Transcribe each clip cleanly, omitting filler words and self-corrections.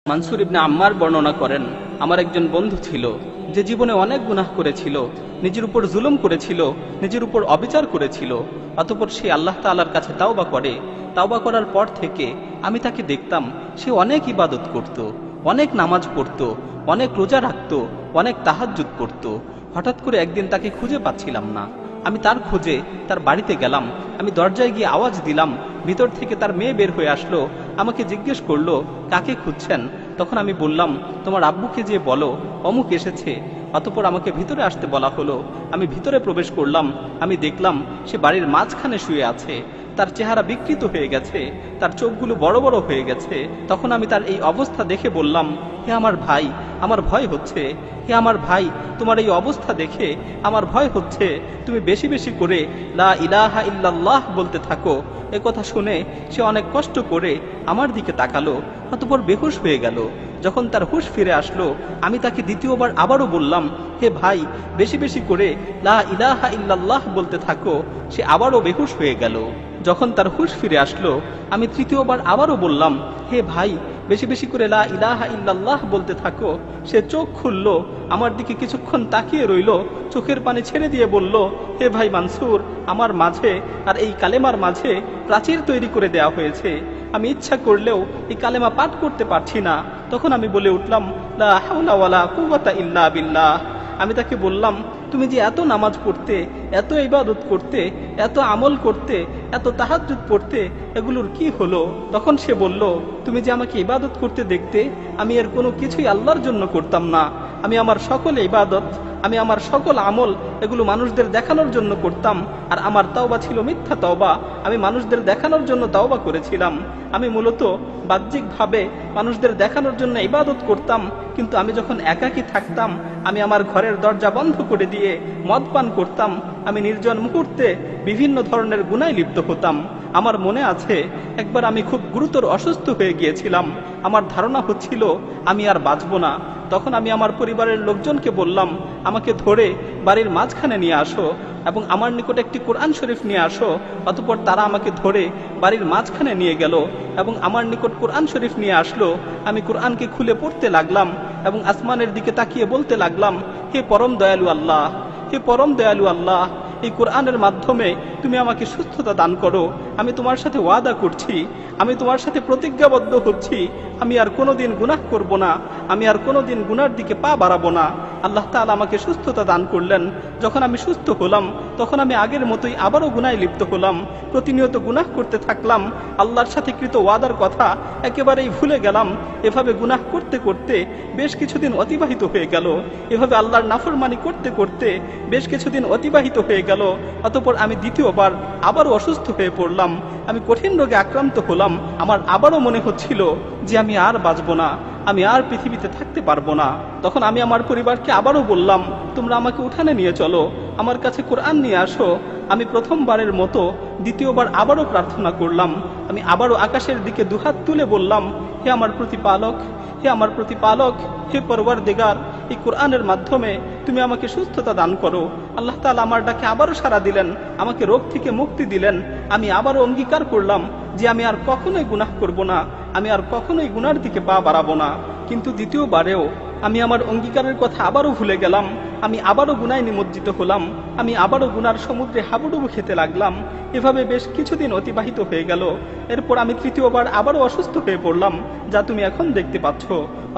মানসুর ইবনে আম্মার বর্ণনা করেন, আমার একজন বন্ধু ছিল যে জীবনে অনেক গুনাহ করেছিল, নিজের উপর জুলুম করেছিল, নিজের উপর অবিচার করেছিল। অতঃপর সে আল্লাহ তাআলার কাছে তাওবা করে। তাওবা করার পর থেকে আমি তাকে দেখতাম সে অনেক ইবাদত করত, অনেক নামাজ পড়ত, অনেক রোজা রাখত, অনেক তাহাজ্জুদ পড়ত। হঠাৎ করে একদিন তাকে খুঁজে পাচ্ছিলাম না। আমি তার খোঁজে তার বাড়িতে গেলাম। আমি দরজায় গিয়ে আওয়াজ দিলাম, ভিতর থেকে তার মেয়ে বের হয়ে আসলো। আমাকে জিজ্ঞেস করলো, কাকে খুঁজছেন? তখন আমি বললাম, তোমার আব্বুকে যে বলো অমুক এসেছে। অতঃপর আমাকে ভিতরে আসতে বলা হলো। আমি ভিতরে প্রবেশ করলাম। আমি দেখলাম সে বাড়ির মাঝখানে শুয়ে আছে। তার চেহারা বিকৃত হয়ে গেছে, তার চোখগুলো বড় বড় হয়ে গেছে। তখন আমি তার এই অবস্থা দেখে বললাম, হে আমার ভাই, আমার ভয় হচ্ছে। হে আমার ভাই, তোমার এই অবস্থা দেখে আমার ভয় হচ্ছে। তুমি বেশি বেশি করে লা ইলাহা ইল্লাল্লাহ বলতে থাকো। এ কথা শুনে সে অনেক কষ্ট করে আমার দিকে তাকালো, অতঃপর বেহুশ হয়ে গেল। যখন তার হুঁশ ফিরে আসলো, আমি তাকে দ্বিতীয়বার আবারও বললাম, হে ভাই, বেশি বেশি করে লা ইলাহা ইল্লাল্লাহ বলতে থাকো। সে আবারও বেহুশ হয়ে গেল। যখন তার হুঁশ ফিরে আসলো, আমি তৃতীয়বার আবারও বললাম, হে ভাই, বেশি বেশি করে লা ইলাহা ইল্লাল্লাহ বলতে থাকো। সে চোখ খুলল, আমার দিকে কিছুক্ষণ তাকিয়ে রইল, চোখের পানি ছেড়ে দিয়ে বলল, হে ভাই মানসুর, আমার মাঝে আর এই কালেমার মাঝে প্রাচীর তৈরি করে দেয়া হয়েছে। আমি ইচ্ছা করলেও এই কালেমা পাঠ করতে পারছি না। তখন আমি বলে উঠলাম, লা হাওলা ওয়ালা কুওয়াতা ইল্লা বিল্লাহ। আমি তাকে বললাম, তুমি যে এত নামাজ পড়তে, এত ইবাদত করতে, এত আমল করতে, এত তাহাজ্জুদ পড়তে, এগুলোর কি হলো? তখন সে বলল, তুমি যে আমাকে ইবাদত করতে দেখতে, আমি এর কোনো কিছুই আল্লাহর জন্য করতাম না। আমি আমার সকল ইবাদত, আমি আমার সকল আমল এগুলো মানুষদের দেখানোর জন্য করতাম। আর আমার তাওবা ছিল মিথ্যা তাওবা। আমি মানুষদের দেখানোর জন্য তাওবা করেছিলাম। আমি মূলত বাহ্যিকভাবে মানুষদের দেখানোর জন্য ইবাদত করতাম, কিন্তু আমি যখন একাকী থাকতাম, আমি আমার ঘরের দরজা বন্ধ করে দিয়ে মদ পান করতাম। আমি নির্জন মুহূর্তে বিভিন্ন ধরনের গুনায় লিপ্ত হতাম। আমার মনে আছে, একবার আমি খুব গুরুতর অসুস্থ হয়ে গিয়েছিলাম। আমার ধারণা হচ্ছিল আমি আর বাঁচব না। তখন আমি আমার পরিবারের লোকজনকে বললাম, আমাকে ধরে বাড়ির মাঝখানে নিয়ে আসো এবং আমার নিকট একটি কোরআন শরীফ নিয়ে আসো। অতঃপর তারা আমাকে ধরে বাড়ির মাঝখানে নিয়ে গেল এবং আমার নিকট কোরআন শরীফ নিয়ে আসলো। আমি কোরআনকে খুলে পড়তে লাগলাম এবং আসমানের দিকে তাকিয়ে বলতে লাগলাম, হে পরম দয়ালু আল্লাহ, হে পরম দয়ালু আল্লাহ, এই কোরআনের মাধ্যমে তুমি আমাকে সুস্থতা দান করো। আমি তোমার সাথে ওয়াদা করছি, আমি তোমার সাথে প্রতিজ্ঞাবদ্ধ হচ্ছি, আমি আর কোনোদিন গুনাহ করব না, আমি আর কোনোদিন গুনার দিকে পা বাড়াবো না। আল্লাহ তাআলা আমাকে সুস্থতা দান করলেন। যখন আমি সুস্থ হলাম, তখন আমি আগের মতোই আবারও গুনায় লিপ্ত হলাম। প্রতিনিয়ত গুনাহ করতে থাকলাম। আল্লাহর সাথে কৃত ওয়াদার কথা একেবারেই ভুলে গেলাম। এভাবে গুনাহ করতে করতে বেশ কিছুদিন অতিবাহিত হয়ে গেল। এভাবে আল্লাহর নাফরমানি করতে করতে বেশ কিছুদিন অতিবাহিত হয়ে গেল। অতঃপর আমি দ্বিতীয়বার আবারও অসুস্থ হয়ে পড়লাম। আমি কঠিন রোগে আক্রান্ত হলাম। আমার আবারও মনে হচ্ছিল যে আমি আর বাঁচব না, আমি আর পৃথিবীতে থাকতে পারবো না। তখন আমি আমার পরিবারকে আবারও বললাম, তোমরা আমাকে উঠানে নিয়ে চলো, আমার কাছে কোরআন নিয়ে আসো। আমি প্রথমবারের মতো দ্বিতীয়বার আবারও প্রার্থনা করলাম। আমি আবারও আকাশের দিকে দুহাত তুলে বললাম, হে আমার প্রতিপালক, হে আমার প্রতিপালক, হে পরওয়ারদিগার, এই কোরআনের মাধ্যমে তুমি আমাকে সুস্থতা দান করো। আল্লাহ তাআলা আমার ডাকে আবারও সাড়া দিলেন, আমাকে রোগ থেকে মুক্তি দিলেন। আমি আবারও অঙ্গীকার করলাম যে আমি আর কখনোই গুনাহ করব না, আমি আর কখনোই গুনার দিকে পা বাড়াবো না। কিন্তু দ্বিতীয়বারেও আমি আমার অঙ্গীকারের কথা আবারও ভুলে গেলাম। আমি আবারও গুনায় নিমজ্জিত হলাম। আমি আবারও গুনার সমুদ্রে হাবুডুবু খেতে লাগলাম। এভাবে বেশ কিছুদিন অতিবাহিত হয়ে গেল। এরপর আমি তৃতীয়বার আবারও অসুস্থ হয়ে পড়লাম, যা তুমি এখন দেখতে পাচ্ছ।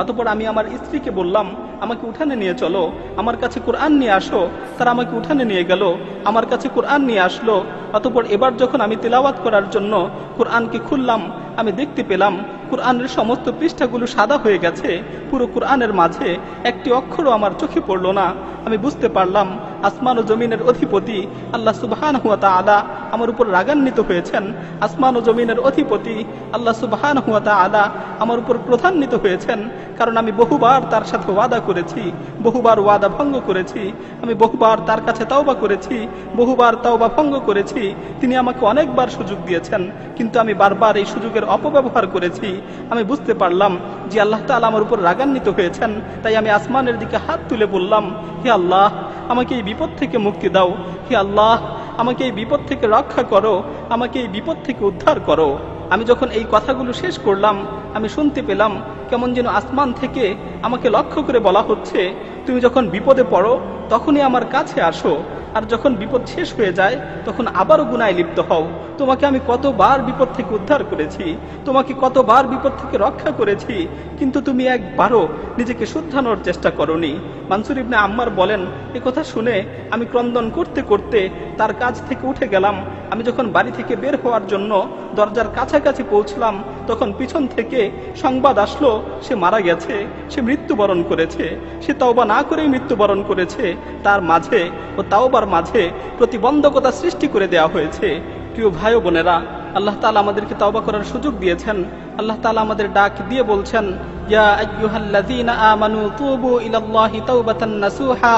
অতঃপর আমি আমার স্ত্রীকে বললাম, আমাকে উঠানে নিয়ে চলো, আমার কাছে কোরআন নিয়ে আসো। তারা আমাকে উঠানে নিয়ে গেল, আমার কাছে কোরআন নিয়ে আসলো। অতঃপর এবার যখন আমি তিলাওয়াত করার জন্য কোরআনকে খুললাম, আমি দেখতে পেলাম কোরআনের সমস্ত পৃষ্ঠাগুলো সাদা হয়ে গেছে। পুরো কোরআনের মাঝে একটি অক্ষরও আমার চোখে পড়ল না। আমি বুঝতে পারলাম আসমান ও জমিনের অধিপতি আল্লাহ সুবহানাহু ওয়া তাআলা আমার উপর রাগান্বিত হয়েছেন। আসমান ও জমিনের অধিপতি আল্লাহ সুবহানাহু ওয়া তাআলা আমার উপর ক্রোধান্বিত হয়েছেন, কারণ আমি বহুবার তার সাথে ওয়াদা করেছি, বহুবার ওয়াদা ভঙ্গ করেছি। আমি বহুবার তার কাছে তাওবা করেছি, বহুবার তাওবা ভঙ্গ করেছি। তিনি আমাকে অনেকবার সুযোগ দিয়েছেন, কিন্তু আমি বারবার এই সুযোগের অপব্যবহার করেছি। আমি বুঝতে পারলাম যে আল্লাহ তাআলা আমার উপর রাগান্বিত হয়েছেন। তাই আমি আসমানের দিকে হাত তুলে বললাম, হে আল্লাহ, আমাকে এই বিপদ থেকে মুক্তি দাও। হে আল্লাহ, আমাকে এই বিপদ থেকে রক্ষা করো, আমাকে এই বিপদ থেকে উদ্ধার করো। আমি যখন এই কথাগুলো শেষ করলাম, আমি শুনতে পেলাম কেমন যেন আসমান থেকে আমাকে লক্ষ্য করে বলা হচ্ছে, তুমি যখন বিপদে পড়ো তখনই আমার কাছে আসো, আর যখন বিপদ শেষ হয়ে যায় তখন আবারও গুনায় লিপ্ত হও। তোমাকে আমি কতবার বিপদ থেকে উদ্ধার করেছি, তোমাকে কতবার বিপদ থেকে রক্ষা করেছি, কিন্তু তুমি একবারও নিজেকে শুধরানোর চেষ্টা করনি। মানসুর ইবনে আম্মার বলেন, এ কথা শুনে আমি ক্রন্দন করতে করতে তার কাছ থেকে উঠে গেলাম। আমি যখন বাড়ি থেকে বের হওয়ার জন্য দরজার কাছাকাছি পৌঁছলাম, তখন পিছন থেকে সংবাদ আসলো সে মারা গেছে, সে মৃত্যুবরণ করেছে। সে তওবা না করেই মৃত্যুবরণ করেছে। তার মাঝে ও তাওবার মাঝে প্রতিবন্ধকতা সৃষ্টি করে দেওয়া হয়েছে। প্রিয় ভাই ও বোনেরা, আল্লাহ তাআলা আমাদেরকে তওবা করার সুযোগ দিয়েছেন। আল্লাহ তাআলা আমাদের ডাক দিয়ে বলছেন, ইয়া আইয়ুহাল্লাযীনা আমানু তুবু ইলাল্লাহি তাওবাতান নাসুহা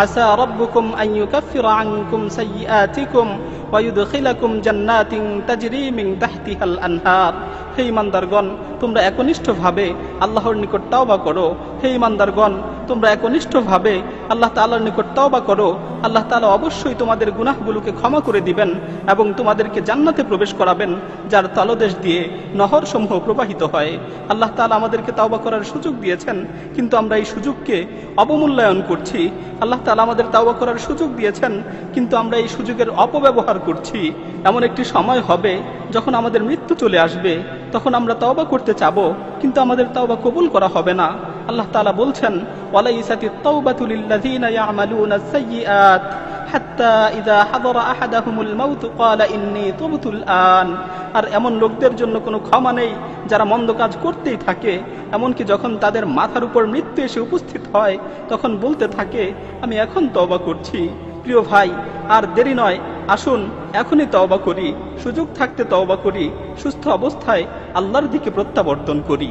আসা রাব্বুকুম আন ইউকাফফিরা আনকুম সাইয়্যাতিকুম ওয়া ইউদখিলাকুম জান্নাতিন তাজরি মিন তাহতিহাল আনহার। হে ঈমানদারগণ, তোমরা একনিষ্ঠভাবে আল্লাহর নিকট তওবা করো। হে ঈমানদারগণ, তোমরা একনিষ্ঠভাবে আল্লাহ তাআলার নিকট তওবা করো। আল্লাহ তাআলা অবশ্যই তোমাদের গুনাহগুলোকে ক্ষমা করে দিবেন এবং তোমাদেরকে জান্নাতে প্রবেশ করাবেন, যার তলদেশ দিয়ে নহরসমূহ প্রবাহিত হয়। আল্লাহ তাআলা আমাদেরকে তওবা করার সুযোগ দিয়েছেন, কিন্তু আমরা এই সুযোগকে অবমূল্যায়ন করছি। আল্লাহ তাআলা আমাদের তওবা করার সুযোগ দিয়েছেন, কিন্তু আমরা এই সুযোগের অপব্যবহার করছি। এমন একটি সময় হবে যখন আমাদের মৃত্যু চলে আসবে, তখন আমরা তওবা করতে চাবো, কিন্তু আমাদের তওবা কবুল করা হবে না। আল্লাহ তাআলা বলছেন, ওয়ালাইসাতিত তাওবাতু লিল্লাযীনা ইয়ামালুনাস সাইয়্যাত হাত্তা ইযা হাদারা আহাদাহুমুল মাউত ক্বালা ইন্নী তুবতুল আন। আর এমন লোকদের জন্য কোনো ক্ষমা নেই যারা মন্দ কাজ করতেই থাকে, এমনকি যখন তাদের মাথার উপর মৃত্যু এসে উপস্থিত হয় তখন বলতে থাকে, আমি এখন তওবা করছি। প্রিয় ভাই, আর দেরি নয়, আসুন এখনই তওবা করি, সুযোগ থাকতে তওবা করি, সুস্থ অবস্থায় আল্লাহর দিকে প্রত্যাবর্তন করি।